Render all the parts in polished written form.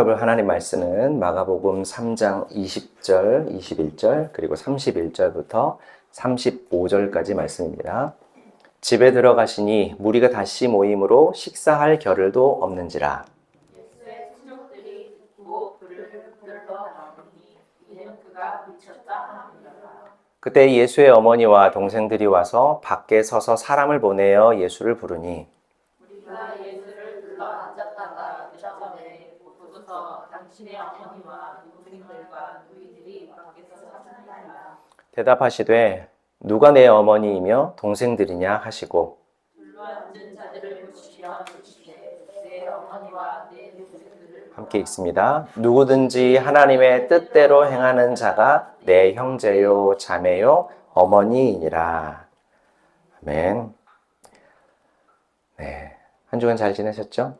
하나님 말씀은 마가복음 3장 20절, 21절, 그리고 31절부터 35절까지 말씀입니다. 집에 들어가시니 무리가 다시 모임으로 식사할 겨를도 없는지라. 예수의 친족들이 듣고 그를 붙들러 나오니 이는 그가 미쳤다 하니라. 그때 예수의 어머니와 동생들이 와서 밖에 서서 사람을 보내어 예수를 부르니 우리가 예수를 불러 앉았다가 늦전에 보고서 당신의 어머니와 동생들과 누이들이 밖에서 사는이라. 대답하시되 누가 내 어머니이며 동생들이냐 하시고 둘러 앉은 자들을 보시며 이르시되 내 어머니와 내 동생들을 함께 읽습니다. 누구든지 하나님의 뜻대로 행하는 자가 내 형제요, 자매요, 어머니이니라. 아멘. 네, 한 주간 잘 지내셨죠?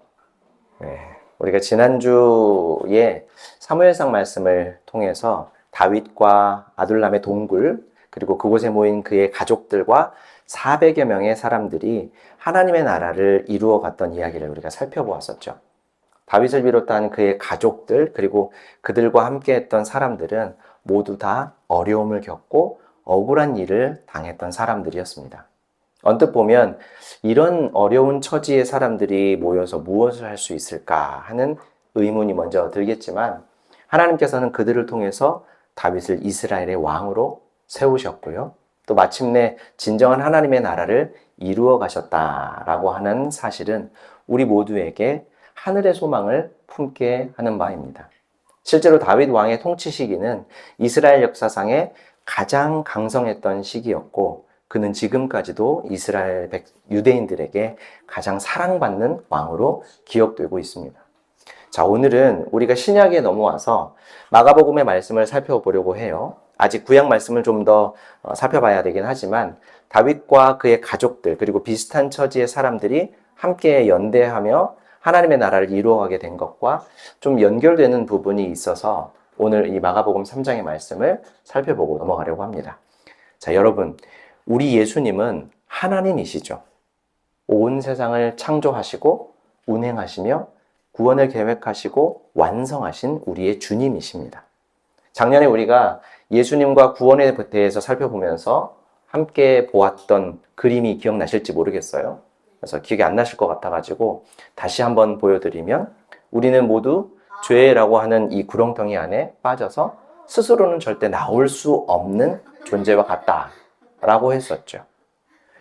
네, 우리가 지난주에 사무엘상 말씀을 통해서 다윗과 아둘람의 동굴, 그리고 그곳에 모인 그의 가족들과 400여 명의 사람들이 하나님의 나라를 이루어 갔던 이야기를 우리가 살펴보았었죠. 다윗을 비롯한 그의 가족들, 그리고 그들과 함께 했던 사람들은 모두 다 어려움을 겪고 억울한 일을 당했던 사람들이었습니다. 언뜻 보면 이런 어려운 처지의 사람들이 모여서 무엇을 할 수 있을까 하는 의문이 먼저 들겠지만 하나님께서는 그들을 통해서 다윗을 이스라엘의 왕으로 세우셨고요. 또 마침내 진정한 하나님의 나라를 이루어 가셨다라고 하는 사실은 우리 모두에게 하늘의 소망을 품게 하는 바입니다. 실제로 다윗 왕의 통치 시기는 이스라엘 역사상에 가장 강성했던 시기였고 그는 지금까지도 이스라엘 유대인들에게 가장 사랑받는 왕으로 기억되고 있습니다. 자, 오늘은 우리가 신약에 넘어와서 마가복음의 말씀을 살펴보려고 해요. 아직 구약 말씀을 좀 더 살펴봐야 되긴 하지만 다윗과 그의 가족들 그리고 비슷한 처지의 사람들이 함께 연대하며 하나님의 나라를 이루어가게 된 것과 좀 연결되는 부분이 있어서 오늘 이 마가복음 3장의 말씀을 살펴보고 넘어가려고 합니다. 자, 여러분, 우리 예수님은 하나님이시죠. 온 세상을 창조하시고 운행하시며 구원을 계획하시고 완성하신 우리의 주님이십니다. 작년에 우리가 예수님과 구원에 대해서 살펴보면서 함께 보았던 그림이 기억나실지 모르겠어요. 그래서 기억이 안 나실 것 같아가지고 다시 한번 보여드리면 우리는 모두 죄라고 하는 이 구렁텅이 안에 빠져서 스스로는 절대 나올 수 없는 존재와 같다라고 했었죠.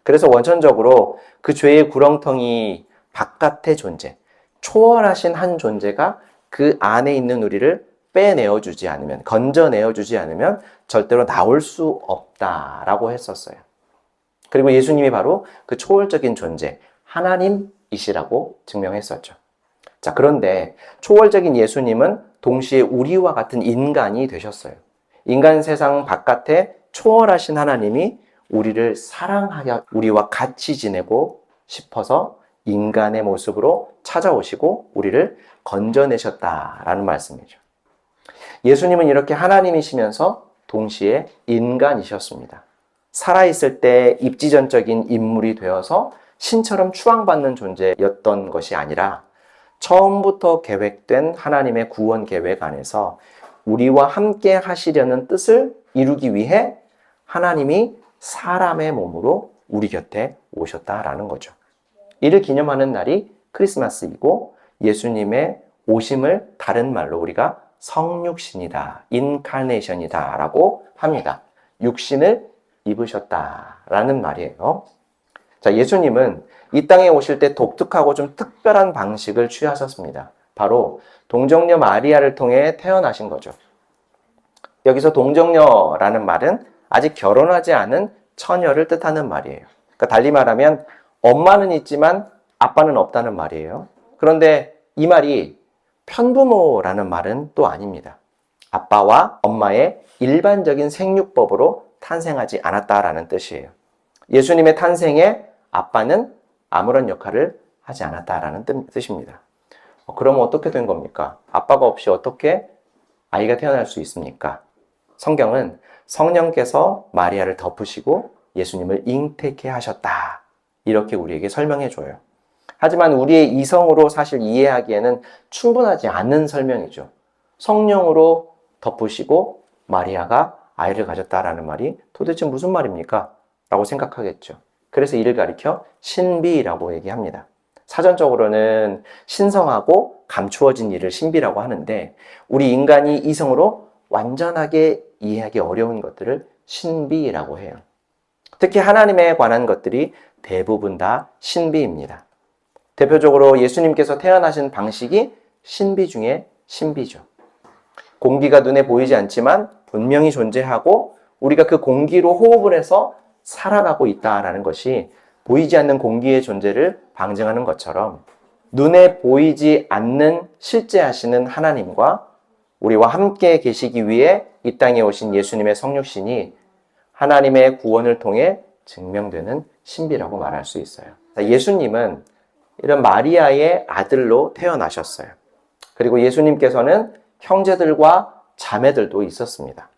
그래서 원천적으로 그 죄의 구렁텅이 바깥의 존재, 초월하신 한 존재가 그 안에 있는 우리를 빼내어주지 않으면, 건져내어주지 않으면 절대로 나올 수 없다라고 했었어요. 그리고 예수님이 바로 그 초월적인 존재, 하나님이시라고 증명했었죠. 자, 그런데 초월적인 예수님은 동시에 우리와 같은 인간이 되셨어요. 인간 세상 바깥에 초월하신 하나님이 우리를 사랑하여 우리와 같이 지내고 싶어서 인간의 모습으로 찾아오시고 우리를 건져내셨다라는 말씀이죠. 예수님은 이렇게 하나님이시면서 동시에 인간이셨습니다. 살아있을 때 입지전적인 인물이 되어서 신처럼 추앙받는 존재였던 것이 아니라 처음부터 계획된 하나님의 구원 계획 안에서 우리와 함께 하시려는 뜻을 이루기 위해 하나님이 사람의 몸으로 우리 곁에 오셨다라는 거죠. 이를 기념하는 날이 크리스마스이고 예수님의 오심을 다른 말로 우리가 성육신이다, 인카네이션이다 라고 합니다. 육신을 입으셨다라는 말이에요. 자, 예수님은 이 땅에 오실 때 독특하고 좀 특별한 방식을 취하셨습니다. 바로 동정녀 마리아를 통해 태어나신 거죠. 여기서 동정녀라는 말은 아직 결혼하지 않은 처녀를 뜻하는 말이에요. 그러니까 달리 말하면 엄마는 있지만 아빠는 없다는 말이에요. 그런데 이 말이 편부모라는 말은 또 아닙니다. 아빠와 엄마의 일반적인 생육법으로 탄생하지 않았다라는 뜻이에요. 예수님의 탄생에 아빠는 아무런 역할을 하지 않았다라는 뜻입니다. 그러면 어떻게 된 겁니까? 아빠가 없이 어떻게 아이가 태어날 수 있습니까? 성경은 성령께서 마리아를 덮으시고 예수님을 잉태케 하셨다. 이렇게 우리에게 설명해 줘요. 하지만 우리의 이성으로 사실 이해하기에는 충분하지 않는 설명이죠. 성령으로 덮으시고 마리아가 아이를 가졌다라는 말이 도대체 무슨 말입니까? 라고 생각하겠죠. 그래서 이를 가리켜 신비라고 얘기합니다. 사전적으로는 신성하고 감추어진 일을 신비라고 하는데 우리 인간이 이성으로 완전하게 이해하기 어려운 것들을 신비라고 해요. 특히 하나님에 관한 것들이 대부분 다 신비입니다. 대표적으로 예수님께서 태어나신 방식이 신비 중에 신비죠. 공기가 눈에 보이지 않지만 분명히 존재하고 우리가 그 공기로 호흡을 해서 살아가고 있다는 것이 보이지 않는 공기의 존재를 방증하는 것처럼 눈에 보이지 않는 실제하시는 하나님과 우리와 함께 계시기 위해 이 땅에 오신 예수님의 성육신이 하나님의 구원을 통해 증명되는 신비라고 말할 수 있어요. 예수님은 이런 마리아의 아들로 태어나셨어요. 그리고 예수님께서는 형제들과 자매들도 있었습니다.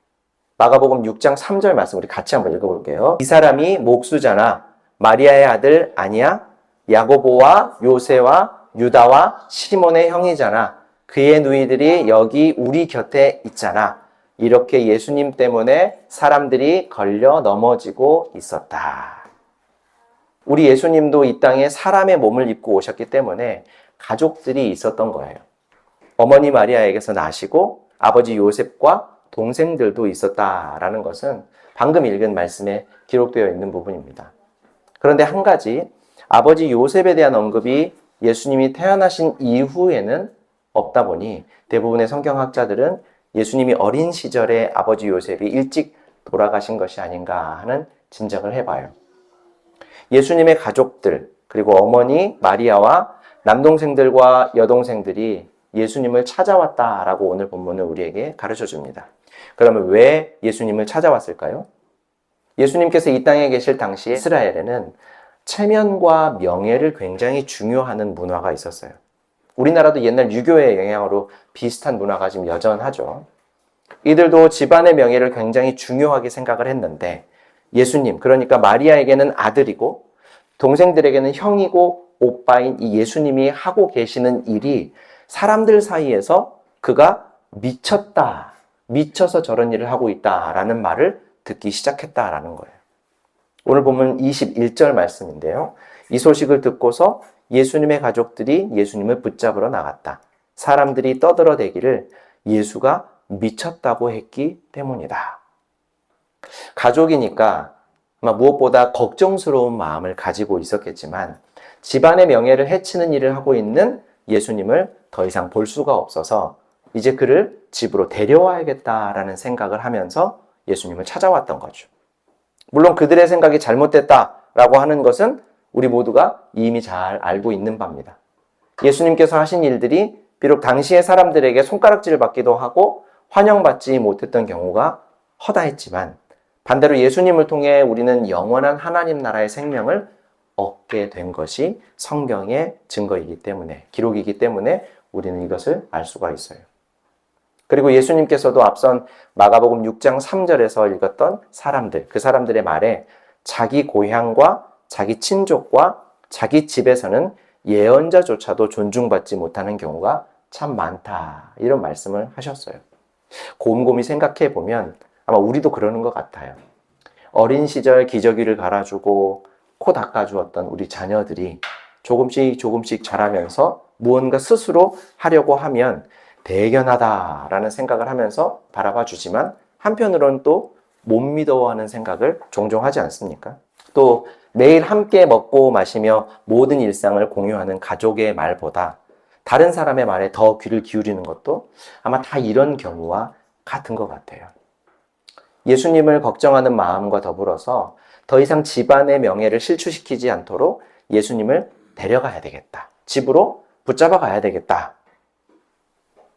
마가복음 6장 3절 말씀 우리 같이 한번 읽어볼게요. 이 사람이 목수잖아. 마리아의 아들 아니야? 야고보와 요새와 유다와 시몬의 형이잖아. 그의 누이들이 여기 우리 곁에 있잖아. 이렇게 예수님 때문에 사람들이 걸려 넘어지고 있었다. 우리 예수님도 이 땅에 사람의 몸을 입고 오셨기 때문에 가족들이 있었던 거예요. 어머니 마리아에게서 나시고 아버지 요셉과 동생들도 있었다라는 것은 방금 읽은 말씀에 기록되어 있는 부분입니다. 그런데 한 가지, 아버지 요셉에 대한 언급이 예수님이 태어나신 이후에는 없다 보니 대부분의 성경학자들은 예수님이 어린 시절에 아버지 요셉이 일찍 돌아가신 것이 아닌가 하는 짐작을 해봐요. 예수님의 가족들, 그리고 어머니 마리아와 남동생들과 여동생들이 예수님을 찾아왔다라고 오늘 본문은 우리에게 가르쳐 줍니다. 그러면 왜 예수님을 찾아왔을까요? 예수님께서 이 땅에 계실 당시에 이스라엘에는 체면과 명예를 굉장히 중요하는 문화가 있었어요. 우리나라도 옛날 유교의 영향으로 비슷한 문화가 지금 여전하죠. 이들도 집안의 명예를 굉장히 중요하게 생각을 했는데 예수님, 그러니까 마리아에게는 아들이고 동생들에게는 형이고 오빠인 이 예수님이 하고 계시는 일이 사람들 사이에서 그가 미쳤다, 미쳐서 저런 일을 하고 있다라는 말을 듣기 시작했다라는 거예요. 오늘 보면 21절 말씀인데요. 이 소식을 듣고서 예수님의 가족들이 예수님을 붙잡으러 나갔다. 사람들이 떠들어대기를 예수가 미쳤다고 했기 때문이다. 가족이니까 아마 무엇보다 걱정스러운 마음을 가지고 있었겠지만 집안의 명예를 해치는 일을 하고 있는 예수님을 더 이상 볼 수가 없어서 이제 그를 집으로 데려와야겠다라는 생각을 하면서 예수님을 찾아왔던 거죠. 물론 그들의 생각이 잘못됐다라고 하는 것은 우리 모두가 이미 잘 알고 있는 바입니다. 예수님께서 하신 일들이 비록 당시의 사람들에게 손가락질을 받기도 하고 환영받지 못했던 경우가 허다했지만 반대로 예수님을 통해 우리는 영원한 하나님 나라의 생명을 얻게 된 것이 성경의 증거이기 때문에, 기록이기 때문에 우리는 이것을 알 수가 있어요. 그리고 예수님께서도 앞선 마가복음 6장 3절에서 읽었던 사람들, 그 사람들의 말에 자기 고향과 자기 친족과 자기 집에서는 예언자조차도 존중받지 못하는 경우가 참 많다. 이런 말씀을 하셨어요. 곰곰이 생각해 보면 아마 우리도 그러는 것 같아요. 어린 시절 기저귀를 갈아주고 코 닦아주었던 우리 자녀들이 조금씩 자라면서 무언가 스스로 하려고 하면 대견하다라는 생각을 하면서 바라봐 주지만 한편으로는 또 못 믿어하는 생각을 종종 하지 않습니까? 또 매일 함께 먹고 마시며 모든 일상을 공유하는 가족의 말보다 다른 사람의 말에 더 귀를 기울이는 것도 아마 다 이런 경우와 같은 것 같아요. 예수님을 걱정하는 마음과 더불어서 더 이상 집안의 명예를 실추시키지 않도록 예수님을 데려가야 되겠다. 집으로 붙잡아 가야 되겠다.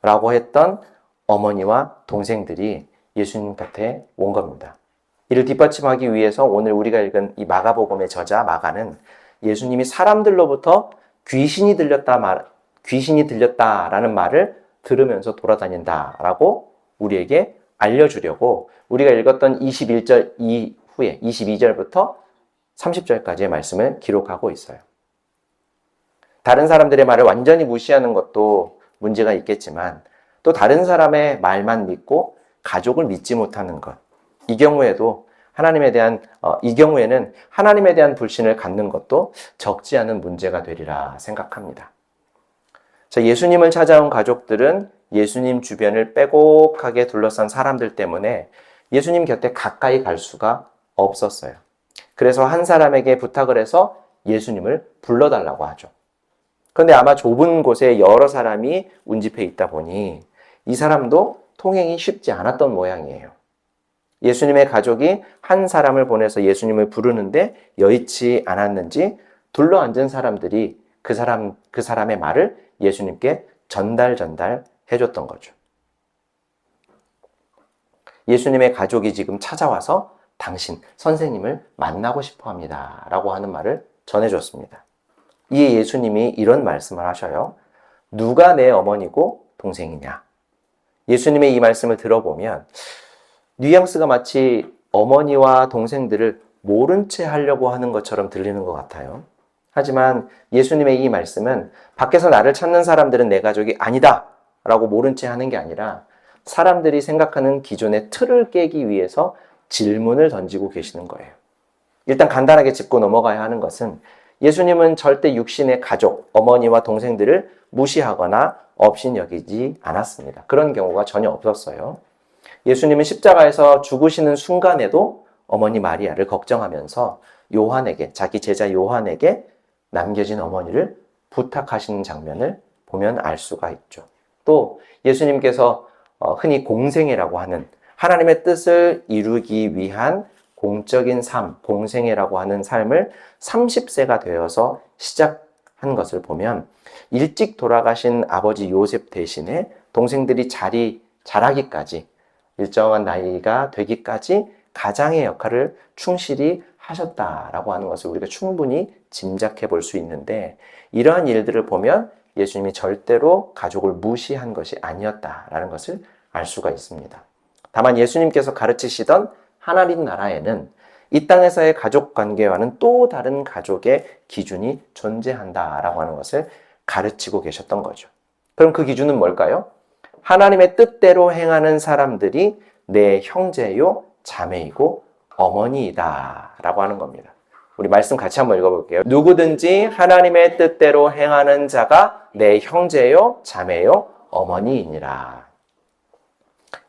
라고 했던 어머니와 동생들이 예수님 곁에 온 겁니다. 이를 뒷받침하기 위해서 오늘 우리가 읽은 이 마가복음의 저자 마가는 예수님이 사람들로부터 귀신이 들렸다라는 말을 들으면서 돌아다닌다라고 우리에게 알려주려고 우리가 읽었던 21절 이후에 22절부터 30절까지의 말씀을 기록하고 있어요. 다른 사람들의 말을 완전히 무시하는 것도 문제가 있겠지만 또 다른 사람의 말만 믿고 가족을 믿지 못하는 것. 이 경우에는 하나님에 대한 불신을 갖는 것도 적지 않은 문제가 되리라 생각합니다. 자, 예수님을 찾아온 가족들은 예수님 주변을 빼곡하게 둘러싼 사람들 때문에 예수님 곁에 가까이 갈 수가 없었어요. 그래서 한 사람에게 부탁을 해서 예수님을 불러달라고 하죠. 그런데 아마 좁은 곳에 여러 사람이 운집해 있다 보니 이 사람도 통행이 쉽지 않았던 모양이에요. 예수님의 가족이 한 사람을 보내서 예수님을 부르는데 여의치 않았는지 둘러앉은 사람들이 그 사람의 말을 예수님께 전달해 줬던 거죠. 예수님의 가족이 지금 찾아와서 당신 선생님을 만나고 싶어 합니다 라고 하는 말을 전해줬습니다. 이에 예수님이 이런 말씀을 하셔요. 누가 내 어머니고 동생이냐? 예수님의 이 말씀을 들어보면 뉘앙스가 마치 어머니와 동생들을 모른 채 하려고 하는 것처럼 들리는 것 같아요. 하지만 예수님의 이 말씀은 밖에서 나를 찾는 사람들은 내 가족이 아니다 라고 모른 채 하는 게 아니라 사람들이 생각하는 기존의 틀을 깨기 위해서 질문을 던지고 계시는 거예요. 일단 간단하게 짚고 넘어가야 하는 것은 예수님은 절대 육신의 가족, 어머니와 동생들을 무시하거나 업신여기지 않았습니다. 그런 경우가 전혀 없었어요. 예수님은 십자가에서 죽으시는 순간에도 어머니 마리아를 걱정하면서 자기 제자 요한에게 남겨진 어머니를 부탁하시는 장면을 보면 알 수가 있죠. 또 예수님께서 흔히 공생애라고 하는 하나님의 뜻을 이루기 위한 공적인 삶, 공생애라고 하는 삶을 30세가 되어서 시작한 것을 보면 일찍 돌아가신 아버지 요셉 대신에 동생들이 자라기까지 일정한 나이가 되기까지 가장의 역할을 충실히 하셨다라고 하는 것을 우리가 충분히 짐작해 볼 수 있는데 이러한 일들을 보면 예수님이 절대로 가족을 무시한 것이 아니었다라는 것을 알 수가 있습니다. 다만 예수님께서 가르치시던 하나님 나라에는 이 땅에서의 가족 관계와는 또 다른 가족의 기준이 존재한다라고 하는 것을 가르치고 계셨던 거죠. 그럼 그 기준은 뭘까요? 하나님의 뜻대로 행하는 사람들이 내 형제요, 자매이고 어머니이다 라고 하는 겁니다. 우리 말씀 같이 한번 읽어볼게요. 누구든지 하나님의 뜻대로 행하는 자가 내 형제요, 자매요, 어머니이니라.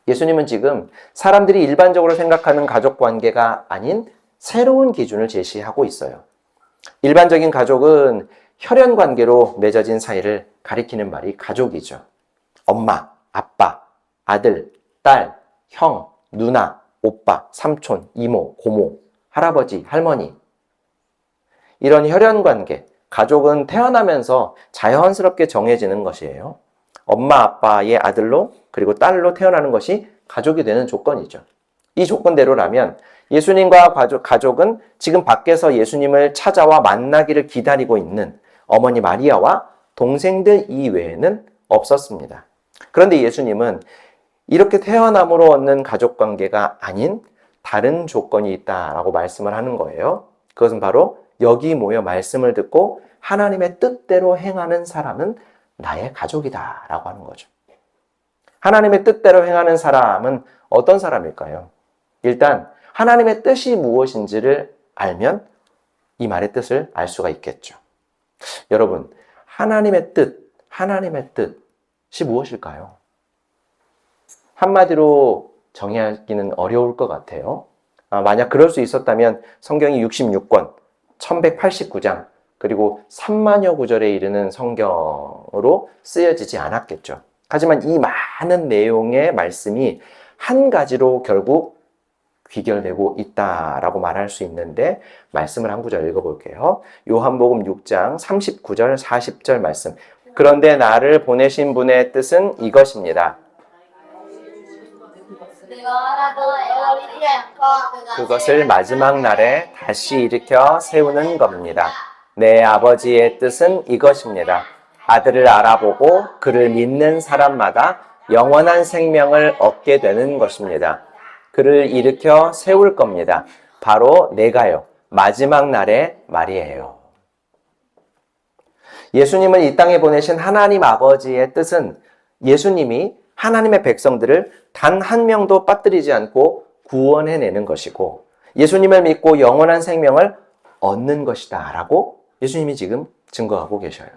예수님은 지금 사람들이 일반적으로 생각하는 가족 관계가 아닌 새로운 기준을 제시하고 있어요. 일반적인 가족은 혈연 관계로 맺어진 사이를 가리키는 말이 가족이죠. 엄마, 아빠, 아들, 딸, 형, 누나, 오빠, 삼촌, 이모, 고모, 할아버지, 할머니. 이런 혈연 관계, 가족은 태어나면서 자연스럽게 정해지는 것이에요. 엄마, 아빠의 아들로 그리고 딸로 태어나는 것이 가족이 되는 조건이죠. 이 조건대로라면 예수님과 가족은 지금 밖에서 예수님을 찾아와 만나기를 기다리고 있는 어머니 마리아와 동생들 이외에는 없었습니다. 그런데 예수님은 이렇게 태어남으로 얻는 가족관계가 아닌 다른 조건이 있다라고 말씀을 하는 거예요. 그것은 바로 여기 모여 말씀을 듣고 하나님의 뜻대로 행하는 사람은 나의 가족이다라고 하는 거죠. 하나님의 뜻대로 행하는 사람은 어떤 사람일까요? 일단 하나님의 뜻이 무엇인지를 알면 이 말의 뜻을 알 수가 있겠죠. 여러분, 하나님의 뜻이 무엇일까요? 한마디로 정의하기는 어려울 것 같아요. 만약 그럴 수 있었다면 성경이 66권, 1189장, 그리고 3만여 구절에 이르는 성경으로 쓰여지지 않았겠죠. 하지만 이 많은 내용의 말씀이 한 가지로 결국 귀결되고 있다라고 말할 수 있는데 말씀을 한 구절 읽어볼게요. 요한복음 6장 39절 40절 말씀. 그런데 나를 보내신 분의 뜻은 이것입니다. 그것을 마지막 날에 다시 일으켜 세우는 겁니다. 내 아버지의 뜻은 이것입니다. 아들을 알아보고 그를 믿는 사람마다 영원한 생명을 얻게 되는 것입니다. 그를 일으켜 세울 겁니다. 바로 내가요. 마지막 날의 말이에요. 예수님을 이 땅에 보내신 하나님 아버지의 뜻은 예수님이 하나님의 백성들을 단 한 명도 빠뜨리지 않고 구원해내는 것이고 예수님을 믿고 영원한 생명을 얻는 것이다 라고 예수님이 지금 증거하고 계셔요.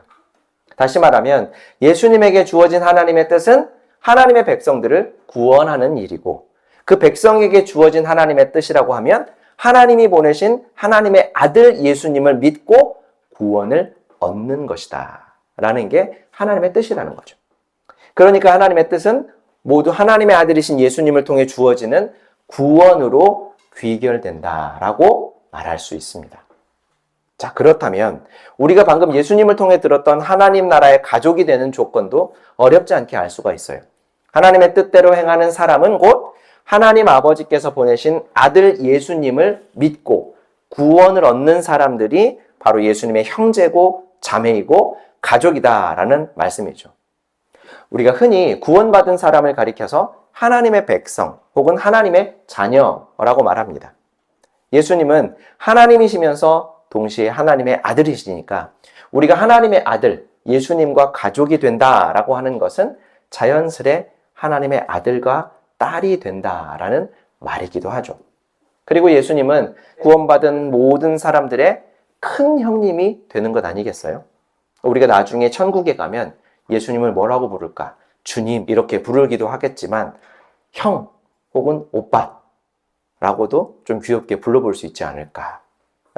다시 말하면 예수님에게 주어진 하나님의 뜻은 하나님의 백성들을 구원하는 일이고 그 백성에게 주어진 하나님의 뜻이라고 하면 하나님이 보내신 하나님의 아들 예수님을 믿고 구원을 얻는 것이다 라는 게 하나님의 뜻이라는 거죠. 그러니까 하나님의 뜻은 모두 하나님의 아들이신 예수님을 통해 주어지는 구원으로 귀결된다라고 말할 수 있습니다. 자, 그렇다면 우리가 방금 예수님을 통해 들었던 하나님 나라의 가족이 되는 조건도 어렵지 않게 알 수가 있어요. 하나님의 뜻대로 행하는 사람은 곧 하나님 아버지께서 보내신 아들 예수님을 믿고 구원을 얻는 사람들이 바로 예수님의 형제고 자매이고 가족이다라는 말씀이죠. 우리가 흔히 구원받은 사람을 가리켜서 하나님의 백성 혹은 하나님의 자녀라고 말합니다. 예수님은 하나님이시면서 동시에 하나님의 아들이시니까 우리가 하나님의 아들 예수님과 가족이 된다라고 하는 것은 자연스레 하나님의 아들과 딸이 된다라는 말이기도 하죠. 그리고 예수님은 구원받은 모든 사람들의 큰 형님이 되는 것 아니겠어요? 우리가 나중에 천국에 가면 예수님을 뭐라고 부를까? 주님 이렇게 부르기도 하겠지만 형 혹은 오빠라고도 좀 귀엽게 불러볼 수 있지 않을까?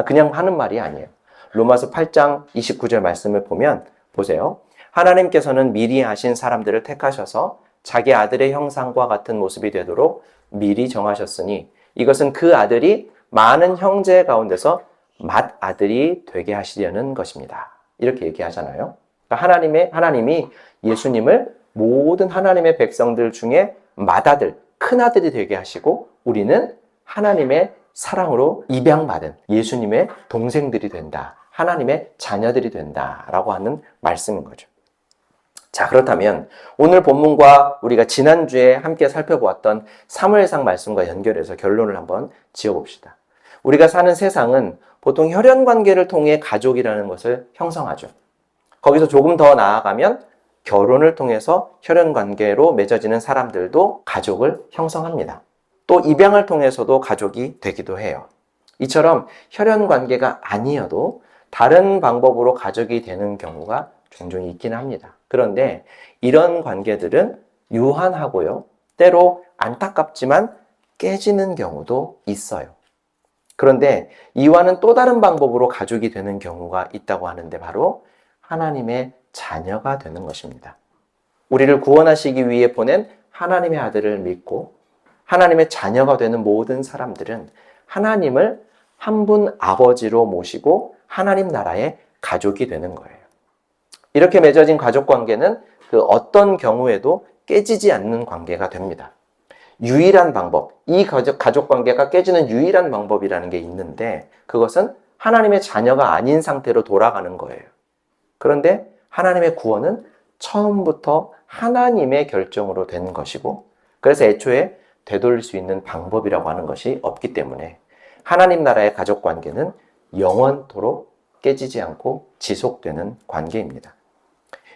그냥 하는 말이 아니에요. 로마서 8장 29절 말씀을 보면 보세요. 하나님께서는 미리 아신 사람들을 택하셔서 자기 아들의 형상과 같은 모습이 되도록 미리 정하셨으니 이것은 그 아들이 많은 형제 가운데서 맏아들이 되게 하시려는 것입니다. 이렇게 얘기하잖아요. 그러니까 하나님이 예수님을 모든 하나님의 백성들 중에 맏아들, 큰아들이 되게 하시고 우리는 하나님의 사랑으로 입양받은 예수님의 동생들이 된다. 하나님의 자녀들이 된다라고 하는 말씀인 거죠. 자, 그렇다면 오늘 본문과 우리가 지난주에 함께 살펴보았던 사무엘상 말씀과 연결해서 결론을 한번 지어봅시다. 우리가 사는 세상은 보통 혈연 관계를 통해 가족이라는 것을 형성하죠. 거기서 조금 더 나아가면 결혼을 통해서 혈연 관계로 맺어지는 사람들도 가족을 형성합니다. 또 입양을 통해서도 가족이 되기도 해요. 이처럼 혈연 관계가 아니어도 다른 방법으로 가족이 되는 경우가 종종 있긴 합니다. 그런데 이런 관계들은 유한하고요. 때로 안타깝지만 깨지는 경우도 있어요. 그런데 이와는 또 다른 방법으로 가족이 되는 경우가 있다고 하는데 바로 하나님의 자녀가 되는 것입니다. 우리를 구원하시기 위해 보낸 하나님의 아들을 믿고 하나님의 자녀가 되는 모든 사람들은 하나님을 한 분 아버지로 모시고 하나님 나라의 가족이 되는 거예요. 이렇게 맺어진 가족 관계는 그 어떤 경우에도 깨지지 않는 관계가 됩니다. 유일한 방법, 이 가족 관계가 깨지는 유일한 방법이라는 게 있는데 그것은 하나님의 자녀가 아닌 상태로 돌아가는 거예요. 그런데 하나님의 구원은 처음부터 하나님의 결정으로 된 것이고 그래서 애초에 되돌릴 수 있는 방법이라고 하는 것이 없기 때문에 하나님 나라의 가족 관계는 영원토록 깨지지 않고 지속되는 관계입니다.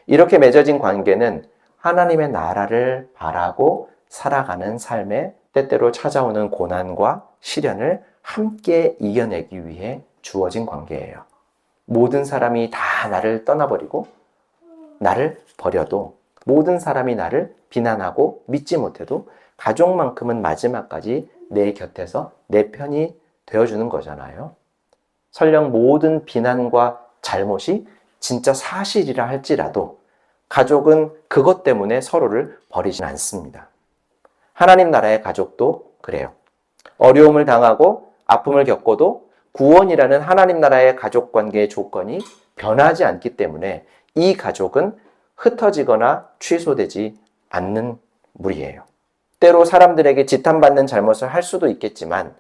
이렇게 맺어진 관계는 하나님의 나라를 바라고 살아가는 삶에 때때로 찾아오는 고난과 시련을 함께 이겨내기 위해 주어진 관계예요. 모든 사람이 다 나를 떠나버리고 나를 버려도 모든 사람이 나를 비난하고 믿지 못해도 가족만큼은 마지막까지 내 곁에서 내 편이 되어주는 거잖아요. 설령 모든 비난과 잘못이 진짜 사실이라 할지라도 가족은 그것 때문에 서로를 버리진 않습니다. 하나님 나라의 가족도 그래요. 어려움을 당하고 아픔을 겪어도 구원이라는 하나님 나라의 가족 관계의 조건이 변하지 않기 때문에 이 가족은 흩어지거나 취소되지 않는 무리예요. 때로 사람들에게 지탄받는 잘못을 할 수도 있겠지만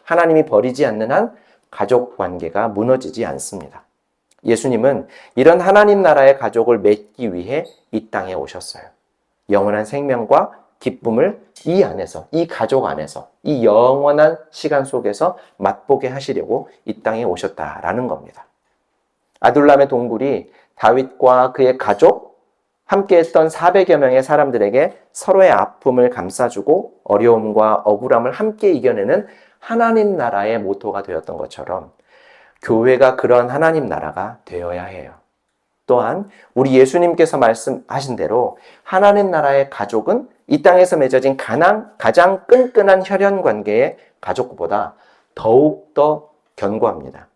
하나님이 버리지 않는 한 가족 관계가 무너지지 않습니다. 예수님은 이런 하나님 나라의 가족을 맺기 위해 이 땅에 오셨어요. 영원한 생명과 기쁨을 이 안에서, 이 가족 안에서, 이 영원한 시간 속에서 맛보게 하시려고 이 땅에 오셨다라는 겁니다. 아둘람의 동굴이 다윗과 그의 가족, 함께했던 400여 명의 사람들에게 서로의 아픔을 감싸주고 어려움과 억울함을 함께 이겨내는 하나님 나라의 모토가 되었던 것처럼 교회가 그런 하나님 나라가 되어야 해요. 또한 우리 예수님께서 말씀하신 대로 하나님 나라의 가족은 이 땅에서 맺어진 가장 끈끈한 혈연 관계의 가족보다 더욱더 견고합니다.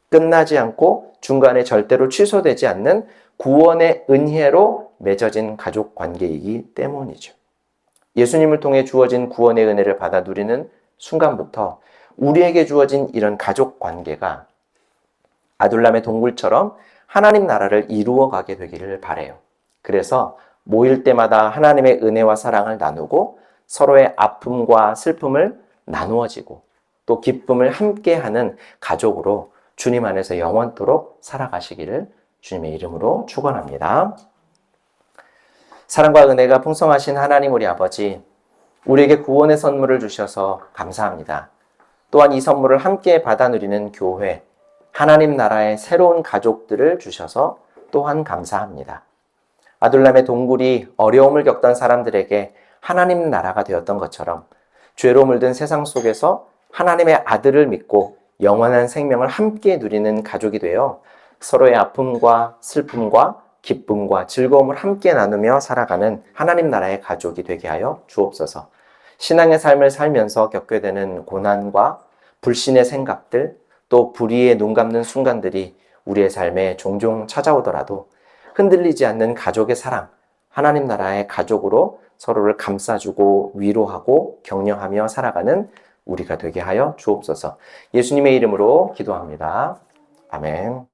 끝나지 않고 중간에 절대로 취소되지 않는 구원의 은혜로 맺어진 가족 관계이기 때문이죠. 예수님을 통해 주어진 구원의 은혜를 받아 누리는 순간부터 우리에게 주어진 이런 가족 관계가 아둘람의 동굴처럼 하나님 나라를 이루어가게 되기를 바라요. 그래서 모일 때마다 하나님의 은혜와 사랑을 나누고 서로의 아픔과 슬픔을 나누어지고 또 기쁨을 함께하는 가족으로 주님 안에서 영원토록 살아가시기를 주님의 이름으로 축원합니다. 사랑과 은혜가 풍성하신 하나님 우리 아버지, 우리에게 구원의 선물을 주셔서 감사합니다. 또한 이 선물을 함께 받아 누리는 교회, 하나님 나라의 새로운 가족들을 주셔서 또한 감사합니다. 아둘람의 동굴이 어려움을 겪던 사람들에게 하나님 나라가 되었던 것처럼 죄로 물든 세상 속에서 하나님의 아들을 믿고 영원한 생명을 함께 누리는 가족이 되어 서로의 아픔과 슬픔과 기쁨과 즐거움을 함께 나누며 살아가는 하나님 나라의 가족이 되게 하여 주옵소서. 신앙의 삶을 살면서 겪게 되는 고난과 불신의 생각들, 또 불의에 눈 감는 순간들이 우리의 삶에 종종 찾아오더라도 흔들리지 않는 가족의 사랑, 하나님 나라의 가족으로 서로를 감싸주고 위로하고 격려하며 살아가는 우리가 되게 하여 주옵소서. 예수님의 이름으로 기도합니다. 아멘.